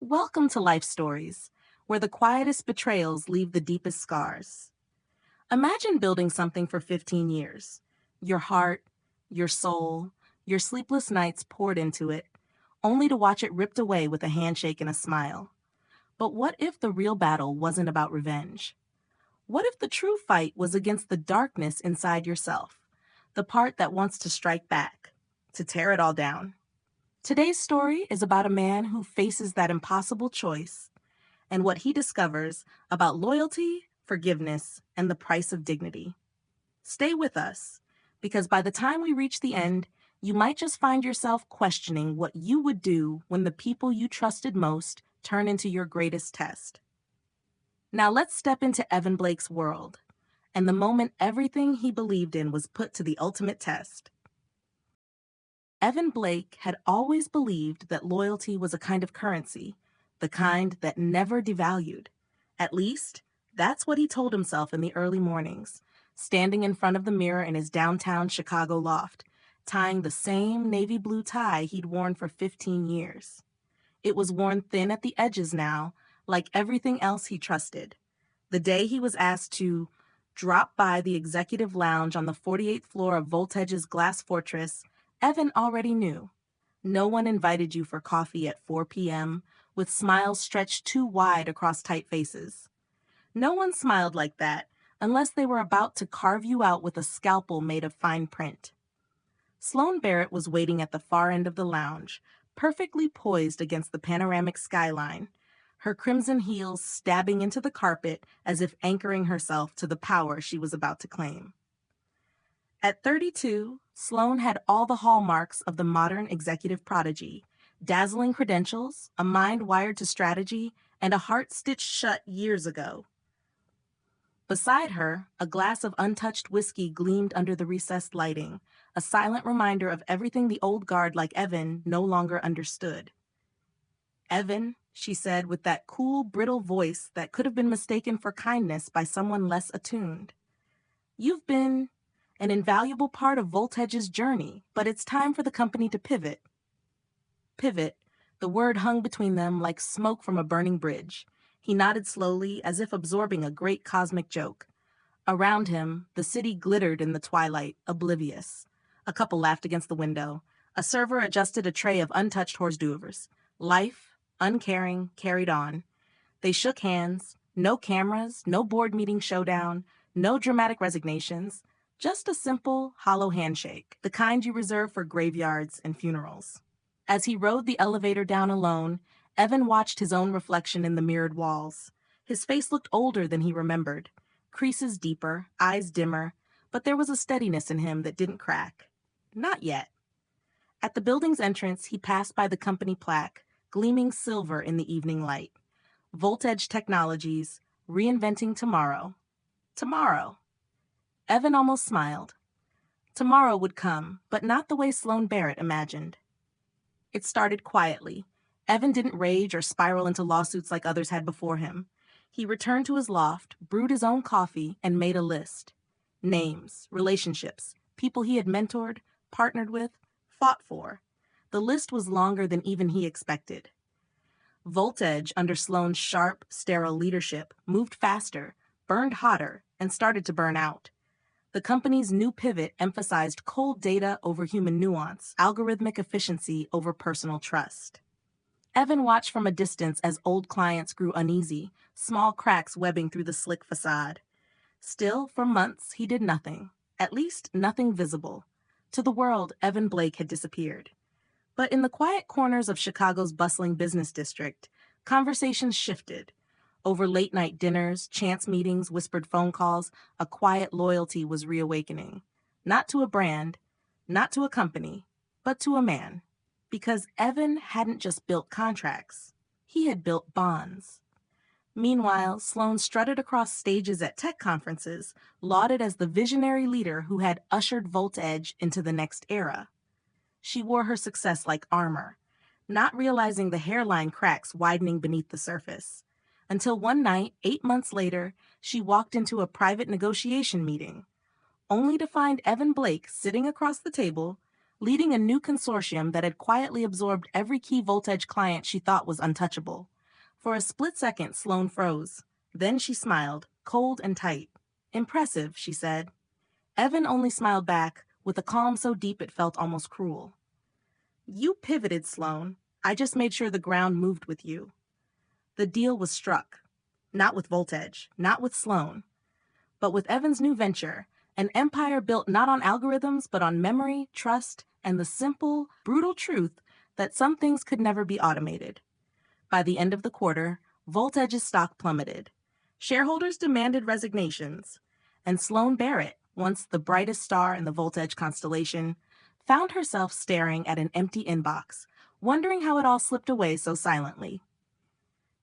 Welcome to Life Stories, where the quietest betrayals leave the deepest scars. Imagine building something for 15 years. Your heart, your soul, your sleepless nights poured into it, only to watch it ripped away with a handshake and a smile. But what if the real battle wasn't about revenge? What if the true fight was against the darkness inside yourself, the part that wants to strike back, to tear it all down? Today's story is about a man who faces that impossible choice and what he discovers about loyalty, forgiveness, and the price of dignity. Stay with us, because by the time we reach the end, you might just find yourself questioning what you would do when the people you trusted most turn into your greatest test. Now let's step into Evan Blake's world, and the moment everything he believed in was put to the ultimate test. Evan Blake had always believed that loyalty was a kind of currency, the kind that never devalued. At least, that's what he told himself in the early mornings, standing in front of the mirror in his downtown Chicago loft, tying the same navy blue tie he'd worn for 15 years. It was worn thin at the edges now, like everything else he trusted. The day he was asked to drop by the executive lounge on the 48th floor of Voltage's Glass Fortress, Evan already knew. No one invited you for coffee at 4 p.m., with smiles stretched too wide across tight faces. No one smiled like that unless they were about to carve you out with a scalpel made of fine print. Sloane Barrett was waiting at the far end of the lounge, perfectly poised against the panoramic skyline, her crimson heels stabbing into the carpet as if anchoring herself to the power she was about to claim. At 32, Sloane had all the hallmarks of the modern executive prodigy: dazzling credentials, a mind wired to strategy, and a heart stitched shut years ago. Beside her, a glass of untouched whiskey gleamed under the recessed lighting, a silent reminder of everything the old guard like Evan no longer understood. "Evan," she said with that cool, brittle voice that could have been mistaken for kindness by someone less attuned, "you've been an invaluable part of Voltage's journey, but it's time for the company to pivot." Pivot, the word hung between them like smoke from a burning bridge. He nodded slowly, as if absorbing a great cosmic joke. Around him, the city glittered in the twilight, oblivious. A couple laughed against the window. A server adjusted a tray of untouched hors d'oeuvres. Life, uncaring, carried on. They shook hands. No cameras, no board meeting showdown, no dramatic resignations. Just a simple, hollow handshake, the kind you reserve for graveyards and funerals. As he rode the elevator down alone, Evan watched his own reflection in the mirrored walls. His face looked older than he remembered. Creases deeper, eyes dimmer, but there was a steadiness in him that didn't crack. Not yet. At the building's entrance, he passed by the company plaque, gleaming silver in the evening light. Voltage Technologies, reinventing tomorrow. Tomorrow. Evan almost smiled. Tomorrow would come, but not the way Sloane Barrett imagined. It started quietly. Evan didn't rage or spiral into lawsuits like others had before him. He returned to his loft, brewed his own coffee, and made a list. Names, relationships, people he had mentored, partnered with, fought for. The list was longer than even he expected. Voltage, under Sloane's sharp, sterile leadership, moved faster, burned hotter, and started to burn out. The company's new pivot emphasized cold data over human nuance, algorithmic efficiency over personal trust. Evan watched from a distance as old clients grew uneasy, small cracks webbing through the slick facade. Still, for months, he did nothing. At least, nothing visible. To the world, Evan Blake had disappeared. But in the quiet corners of Chicago's bustling business district, conversations shifted. Over late-night dinners, chance meetings, whispered phone calls, a quiet loyalty was reawakening. Not to a brand, not to a company, but to a man. Because Evan hadn't just built contracts. He had built bonds. Meanwhile, Sloane strutted across stages at tech conferences, lauded as the visionary leader who had ushered Voltage into the next era. She wore her success like armor, not realizing the hairline cracks widening beneath the surface. Until one night, 8 months later, she walked into a private negotiation meeting, only to find Evan Blake sitting across the table, leading a new consortium that had quietly absorbed every key voltage client she thought was untouchable. For a split second, Sloane froze. Then she smiled, cold and tight. "Impressive," she said. Evan only smiled back, with a calm so deep it felt almost cruel. "You pivoted, Sloane. I just made sure the ground moved with you." The deal was struck. Not with Voltage, not with Sloane, but with Evan's new venture, an empire built not on algorithms but on memory, trust, and the simple, brutal truth that some things could never be automated. By the end of the quarter, Voltage's stock plummeted. Shareholders demanded resignations, and Sloane Barrett, once the brightest star in the Voltage constellation, found herself staring at an empty inbox, wondering how it all slipped away so silently.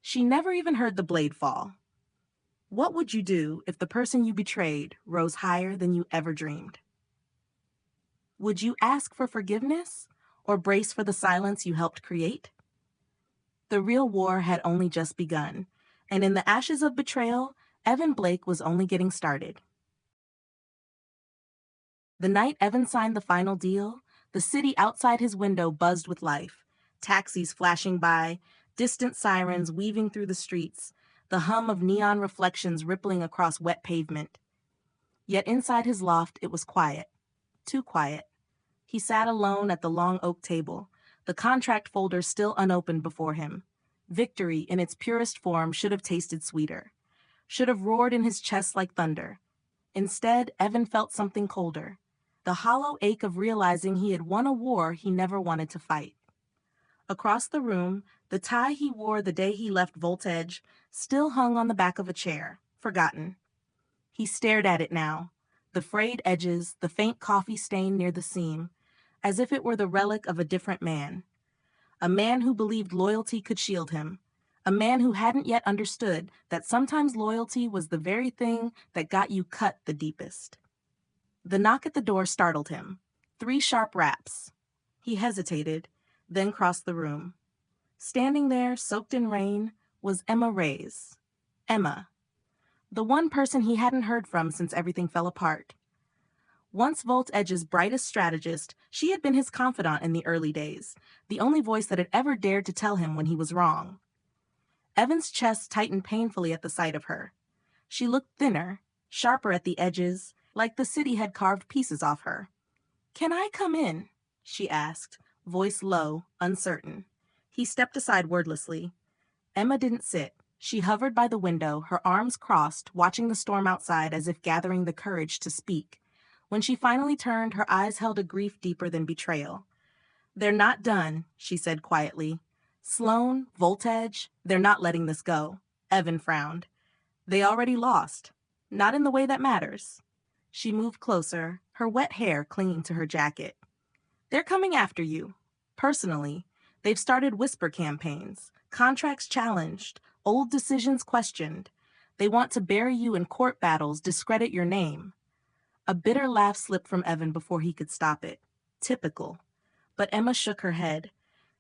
She never even heard the blade fall. What would you do if the person you betrayed rose higher than you ever dreamed? Would you ask for forgiveness or brace for the silence you helped create? The real war had only just begun, and in the ashes of betrayal, Evan Blake was only getting started. The night Evan signed the final deal, the city outside his window buzzed with life. Taxis flashing by, distant sirens weaving through the streets, the hum of neon reflections rippling across wet pavement. Yet inside his loft it was quiet. Too quiet. He sat alone at the long oak table, the contract folder still unopened before him. Victory, in its purest form, should have tasted sweeter, should have roared in his chest like thunder. Instead, Evan felt something colder, the hollow ache of realizing he had won a war he never wanted to fight. Across the room, the tie he wore the day he left Voltage still hung on the back of a chair, forgotten. He stared at it now, the frayed edges, the faint coffee stain near the seam, as if it were the relic of a different man. A man who believed loyalty could shield him. A man who hadn't yet understood that sometimes loyalty was the very thing that got you cut the deepest. The knock at the door startled him. 3 sharp raps. He hesitated, then crossed the room. Standing there, soaked in rain, was Emma Reyes. Emma. The one person he hadn't heard from since everything fell apart. Once Volt Edge's brightest strategist, she had been his confidant in the early days, the only voice that had ever dared to tell him when he was wrong. Evan's chest tightened painfully at the sight of her. She looked thinner, sharper at the edges, like the city had carved pieces off her. "Can I come in?" she asked, voice low, uncertain. He stepped aside wordlessly. Emma didn't sit. She hovered by the window, her arms crossed, watching the storm outside as if gathering the courage to speak. When she finally turned, her eyes held a grief deeper than betrayal. "They're not done," she said quietly. "Sloane, Voltage, they're not letting this go." Evan frowned. "They already lost. Not in the way that matters." She moved closer, her wet hair clinging to her jacket. "They're coming after you. Personally. They've started whisper campaigns, contracts challenged, old decisions questioned. They want to bury you in court battles, discredit your name." A bitter laugh slipped from Evan before he could stop it. Typical. But Emma shook her head.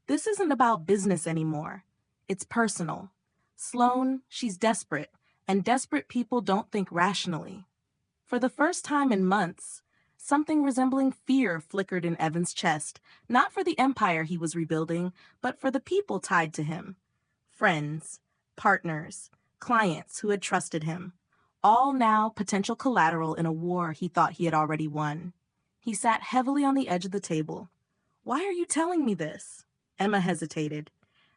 "This isn't about business anymore. It's personal. Sloane, she's desperate, and desperate people don't think rationally." For the first time in months, something resembling fear flickered in Evan's chest, not for the empire he was rebuilding, but for the people tied to him. Friends, partners, clients who had trusted him. All now potential collateral in a war he thought he had already won. He sat heavily on the edge of the table. "Why are you telling me this?" Emma hesitated.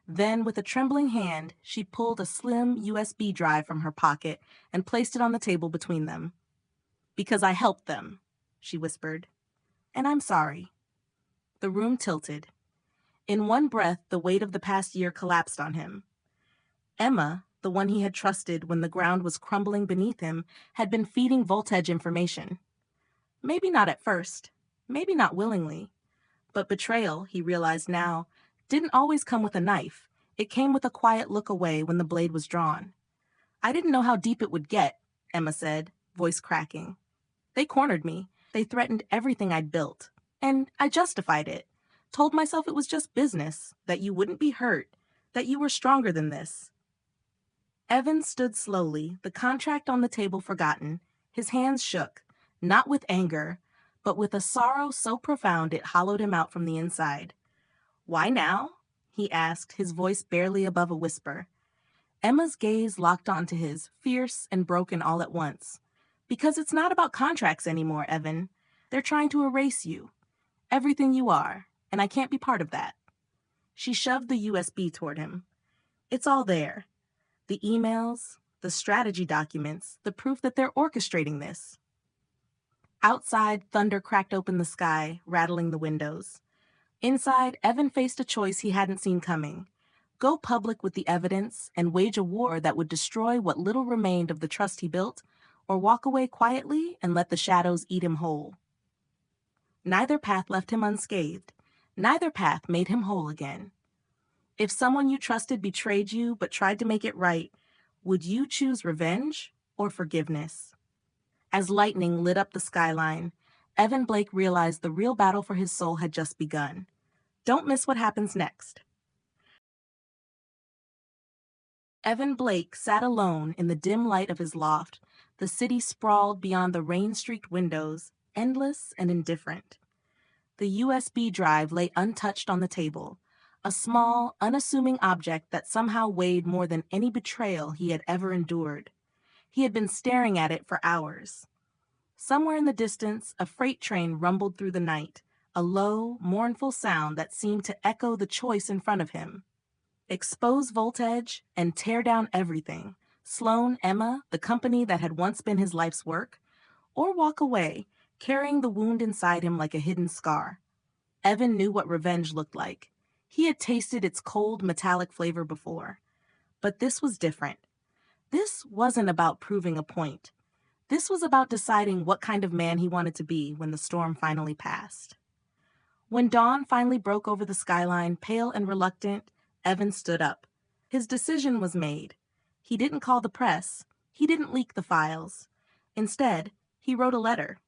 Then, with a trembling hand, she pulled a slim USB drive from her pocket and placed it on the table between them. "Because I helped them," she whispered. "And I'm sorry." The room tilted. In one breath, the weight of the past year collapsed on him. Emma, the one he had trusted when the ground was crumbling beneath him, had been feeding Voltage information. Maybe not at first, maybe not willingly. But betrayal, he realized now, didn't always come with a knife. It came with a quiet look away when the blade was drawn. "I didn't know how deep it would get," Emma said, voice cracking. "They cornered me. They threatened everything I'd built. And I justified it. Told myself it was just business, that you wouldn't be hurt, that you were stronger than this." Evan stood slowly, the contract on the table forgotten. His hands shook, not with anger, but with a sorrow so profound it hollowed him out from the inside. "Why now?" he asked, his voice barely above a whisper. Emma's gaze locked onto his, fierce and broken all at once. "Because it's not about contracts anymore, Evan. They're trying to erase you. Everything you are, and I can't be part of that." She shoved the USB toward him. "It's all there. The emails, the strategy documents, the proof that they're orchestrating this." Outside, thunder cracked open the sky, rattling the windows. Inside, Evan faced a choice he hadn't seen coming. Go public with the evidence and wage a war that would destroy what little remained of the trust he built, or walk away quietly and let the shadows eat him whole. Neither path left him unscathed. Neither path made him whole again. If someone you trusted betrayed you but tried to make it right, would you choose revenge or forgiveness? As lightning lit up the skyline, Evan Blake realized the real battle for his soul had just begun. Don't miss what happens next. Evan Blake sat alone in the dim light of his loft. The city sprawled beyond the rain-streaked windows, endless and indifferent. The USB drive lay untouched on the table, a small, unassuming object that somehow weighed more than any betrayal he had ever endured. He had been staring at it for hours. Somewhere in the distance, a freight train rumbled through the night, a low, mournful sound that seemed to echo the choice in front of him. Expose Voltage and tear down everything, Sloan, Emma, the company that had once been his life's work, or walk away, carrying the wound inside him like a hidden scar. Evan knew what revenge looked like. He had tasted its cold, metallic flavor before. But this was different. This wasn't about proving a point. This was about deciding what kind of man he wanted to be when the storm finally passed. When dawn finally broke over the skyline, pale and reluctant, Evan stood up. His decision was made. He didn't call the press. He didn't leak the files. Instead, he wrote a letter.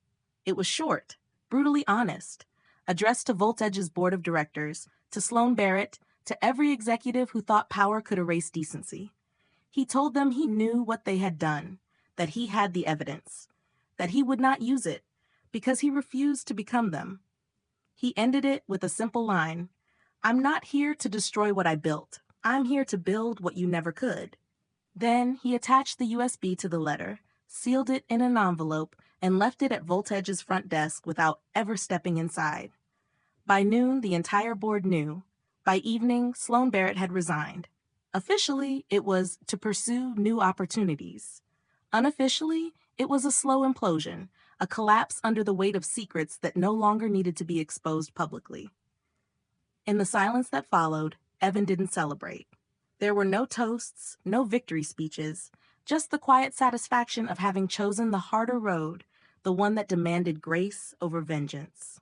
It was short, brutally honest, addressed to Voltage's board of directors, to Sloan Barrett, to every executive who thought power could erase decency. He told them he knew what they had done, that he had the evidence, that he would not use it, because he refused to become them. He ended it with a simple line: "I'm not here to destroy what I built. I'm here to build what you never could." Then he attached the USB to the letter, sealed it in an envelope, and left it at Voltage's front desk without ever stepping inside. By noon, the entire board knew. By evening, Sloan Barrett had resigned. Officially, it was to pursue new opportunities. Unofficially, it was a slow implosion, a collapse under the weight of secrets that no longer needed to be exposed publicly. In the silence that followed, Evan didn't celebrate. There were no toasts, no victory speeches, just the quiet satisfaction of having chosen the harder road, the one that demanded grace over vengeance.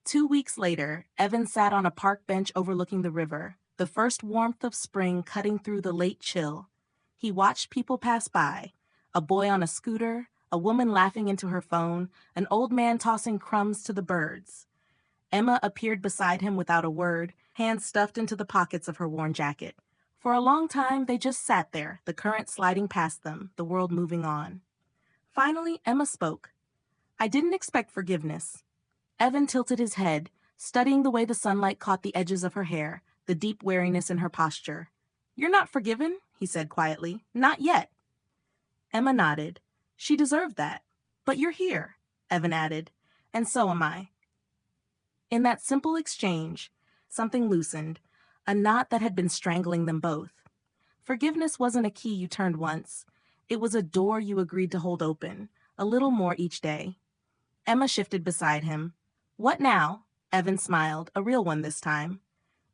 2 weeks later, Evan sat on a park bench overlooking the river, the first warmth of spring cutting through the late chill. He watched people pass by, a boy on a scooter, a woman laughing into her phone, an old man tossing crumbs to the birds. Emma appeared beside him without a word, hands stuffed into the pockets of her worn jacket. For a long time, they just sat there, the current sliding past them, the world moving on. Finally, Emma spoke. "I didn't expect forgiveness." Evan tilted his head, studying the way the sunlight caught the edges of her hair, the deep weariness in her posture. "You're not forgiven," he said quietly. "Not yet." Emma nodded. "She deserved that. But you're here," Evan added. "And so am I." In that simple exchange, something loosened, a knot that had been strangling them both. Forgiveness wasn't a key you turned once. It was a door you agreed to hold open, a little more each day. Emma shifted beside him. "What now?" Evan smiled, a real one this time.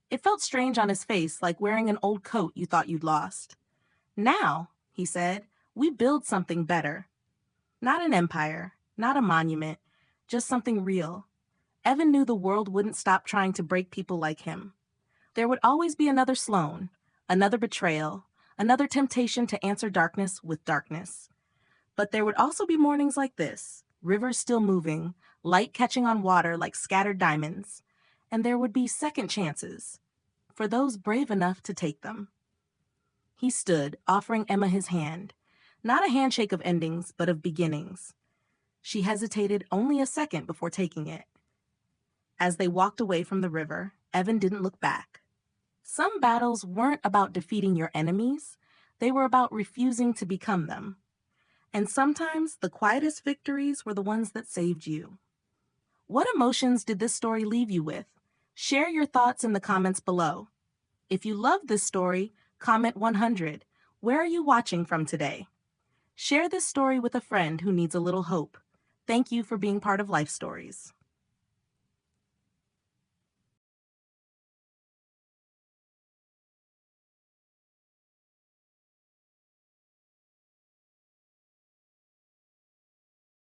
It felt strange on his face, like wearing an old coat you thought you'd lost. "Now," he said, "we build something better. Not an empire, not a monument, just something real." Evan knew the world wouldn't stop trying to break people like him. There would always be another Sloan, another betrayal, another temptation to answer darkness with darkness. But there would also be mornings like this, rivers still moving, light catching on water like scattered diamonds. And there would be second chances, for those brave enough to take them. He stood, offering Emma his hand. Not a handshake of endings, but of beginnings. She hesitated only a second before taking it. As they walked away from the river, Evan didn't look back. Some battles weren't about defeating your enemies, they were about refusing to become them. And sometimes the quietest victories were the ones that saved you. What emotions did this story leave you with? Share your thoughts in the comments below. If you love this story, comment 100. Where are you watching from today? Share this story with a friend who needs a little hope. Thank you for being part of Life Stories.